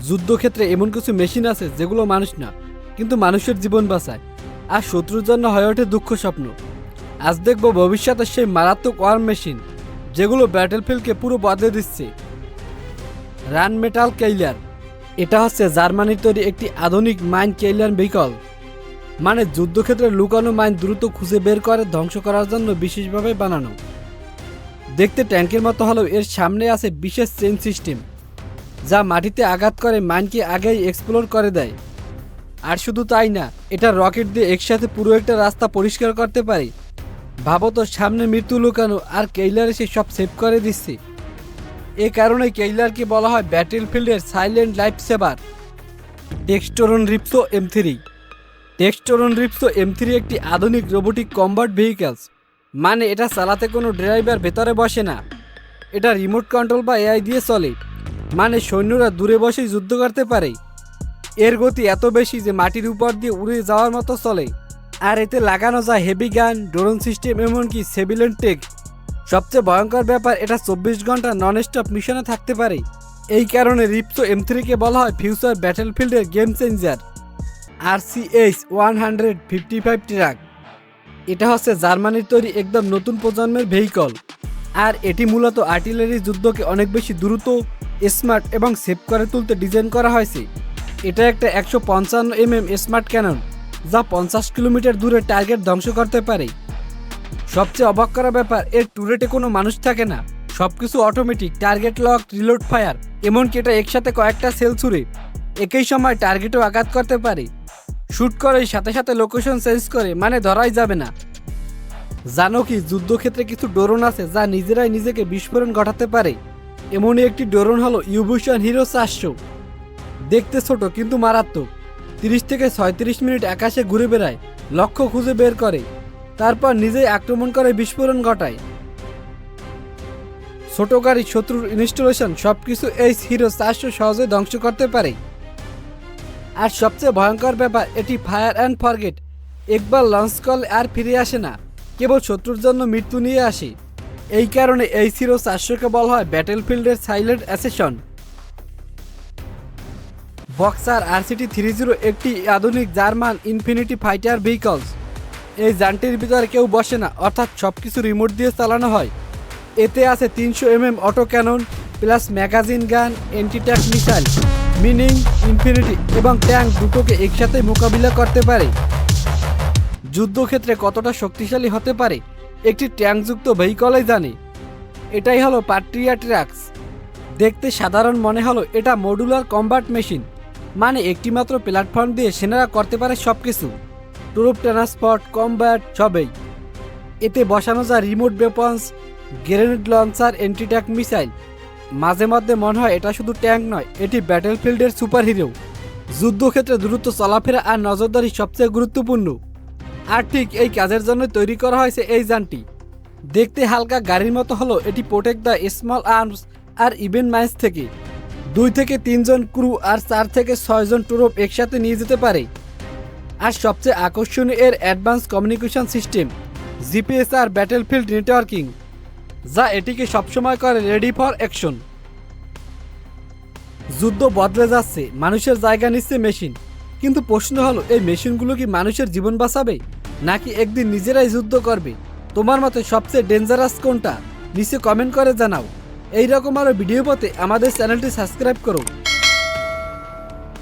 যুদ্ধক্ষেত্রে এমন কিছু মেশিন আছে যেগুলো মানুষ না, কিন্তু মানুষের জীবন বাঁচায় আর শত্রুর জন্য হয়ে ওঠে দুঃখ স্বপ্ন। আজ দেখব ভবিষ্যতে সেই মারাত্মক ওয়ার মেশিন যেগুলো ব্যাটেলফিল্ডকে পুরো বদলে দিচ্ছে। Rheinmetall Keiler. এটা হচ্ছে জার্মানির তৈরি একটি আধুনিক মাইন কেইলার ভেহিকল, মানে যুদ্ধক্ষেত্রে লুকানো মাইন দ্রুত খুঁজে বের করে ধ্বংস করার জন্য বিশেষভাবে বানানো। দেখতে ট্যাঙ্কের মতো হলেও এর সামনে আছে বিশেষ চেইন সিস্টেম, যা মাটিতে আঘাত করে মাইনকে আগেই এক্সপ্লোর করে দেয়। আর শুধু তাই না, এটা রকেট দিয়ে একসাথে পুরো একটা রাস্তা পরিষ্কার করতে পারে। ভাবো তো, সামনে মৃত্যু লুকানো আর কেইলার এসে সব সেভ করে দিচ্ছে। এ কারণে কেইলারকে বলা হয় ব্যাটেলফিল্ডের silent life saver. টেক্সটরন রিপসো M3। টেক্সটরন রিপসো M3 একটি আধুনিক রোবোটিক কম্ব্যাট ভেহিকলস, মানে এটা চালাতে কোনো ড্রাইভার ভেতরে বসে না, এটা রিমোট কন্ট্রোল বা AI দিয়ে চলে, মানে সৈন্যরা দূরে বসেই যুদ্ধ করতে পারে। এর গতি এত বেশি যে মাটির উপর দিয়ে উড়ে যাওয়ার মতো চলে। আর এতে লাগানো যায় হেভি গান, ড্রোন সিস্টেম, এমনকি সিভিলিয়ান টেক। সবচেয়ে ভয়ঙ্কর ব্যাপার, এটা 24 ঘন্টা নন স্টপ মিশনে থাকতে পারে। এই কারণে রিপসো M3-কে বলা হয় ফিউচার ব্যাটেলফিল্ডের গেম চেঞ্জার। RCH-155 truck. এটা হচ্ছে জার্মানির তৈরি একদম নতুন প্রজন্মের ভেহিকল, আর এটি মূলত আর্টিলারি যুদ্ধকে অনেক বেশি দ্রুত, স্মার্ট এবং সেফ করে তুলতে ডিজাইন করা হয়েছে। এটা একটা 155 স্মার্ট ক্যানন, যা 50 কিলোমিটার দূরে টার্গেট ধ্বংস করতে পারে। সবচেয়ে অবাক করা ব্যাপার, এর টুরেটে কোনো মানুষ থাকে না, সবকিছু automatic, target lock, reload fire, এমনকি এটা একসাথে কয়েকটা সেল ছুড়ে একই সময় টার্গেটও আঘাত করতে পারে। শুট করেই সাথে সাথে লোকেশন চেঞ্জ করে, মানে ধরাই যাবে না। জানো কি, যুদ্ধক্ষেত্রে কিছু ড্রোন আছে যা নিজেরাই নিজেকে বিস্ফোরণ ঘটাতে পারে। এমনই একটি ড্রোন হলো ইউভিশন হিরো 400। দেখতে ছোট কিন্তু মারাত্মক। 30 থেকে 36 মিনিট আকাশে ঘুরে বেড়ায়, লক্ষ্য খুঁজে বের করে, তারপর নিজেই আক্রমণ করে বিস্ফোরণ ঘটায়। ছোট গাড়ি, শত্রুর ইনস্টলেশন, সবকিছু এই হিরো 400 সহজে ধ্বংস করতে পারে। আর সবচেয়ে ভয়ঙ্কর ব্যাপার, এটি ফায়ার অ্যান্ড ফরগেট, একবার লঞ্চ করলে আর ফিরে আসে না, কেবল শত্রুর জন্য মৃত্যু নিয়ে আসে। এই কারণে এই হিরো 400-কে বলা হয় ব্যাটেলফিল্ডের সাইলেন্ট অ্যাসেশন। বক্সার RCT-30 একটি আধুনিক জার্মান ইনফিনিটি ফাইটার ভেহিকলস। এই যানটির ভিতরে কেউ বসে না, অর্থাৎ সবকিছু রিমোট দিয়ে চালানো হয়। এতে আছে 300 অটো ক্যানন, প্লাস ম্যাগাজিন গান, anti tank missile, meaning infinity এবং ট্যাঙ্ক দুটোকে একসাথে মোকাবিলা করতে পারে। যুদ্ধক্ষেত্রে কতটা শক্তিশালী হতে পারে একটি ট্যাঙ্কযুক্ত ভেহিকলই জানে। এটাই হলো পাট্রিয়া ট্রাক্স। দেখতে সাধারণ মনে হলো, এটা মডুলার কম্ব্যাট মেশিন, মানে একটি মাত্র প্ল্যাটফর্ম দিয়ে সেনারা করতে পারে সবকিছু, ট্রুপ ট্রান্সপোর্ট, কম্ব্যাট, সবই। এতে বসানো যায় remote weapons, grenade launcher, anti tank missile. মাঝে মধ্যে মনে হয় এটা শুধু ট্যাঙ্ক নয়, এটি ব্যাটেলফিল্ডের সুপার হিরো। যুদ্ধক্ষেত্রে দ্রুত চলাফেরা আর নজরদারি সবচেয়ে গুরুত্বপূর্ণ। আর ঠিক এই কাজের জন্য তৈরি করা হয়েছে এই যানটি। দেখতে হালকা গাড়ির মতো হলো, এটি প্রোটেক্ট দ্য স্মল আর্মস আর ইভেন্ট মাইন্স থেকে। 2 থেকে 3 জন ক্রু আর 4 থেকে 6 জন ট্রুপ একসাথে নিয়ে যেতে পারে। আর সবচেয়ে আকর্ষণীয় এর অ্যাডভান্স কমিউনিকেশন সিস্টেম, GPS আর ব্যাটেলফিল্ড নেটওয়ার্কিং, যা এটিকে সবসময় করে রেডি ফর অ্যাকশন। যুদ্ধ বদলে যাচ্ছে, মানুষের জায়গা নিচ্ছে মেশিন, কিন্তু প্রশ্ন হলো, এই মেশিনগুলো কি মানুষের জীবন বাঁচাবে, নাকি একদিন নিজেরাই যুদ্ধ করবে? তোমার মতে সবচেয়ে ডেঞ্জারাস কোনটা? নিচে কমেন্ট করে জানাও। এই রকম আরও ভিডিও পেতে আমাদের চ্যানেলটি সাবস্ক্রাইব করো।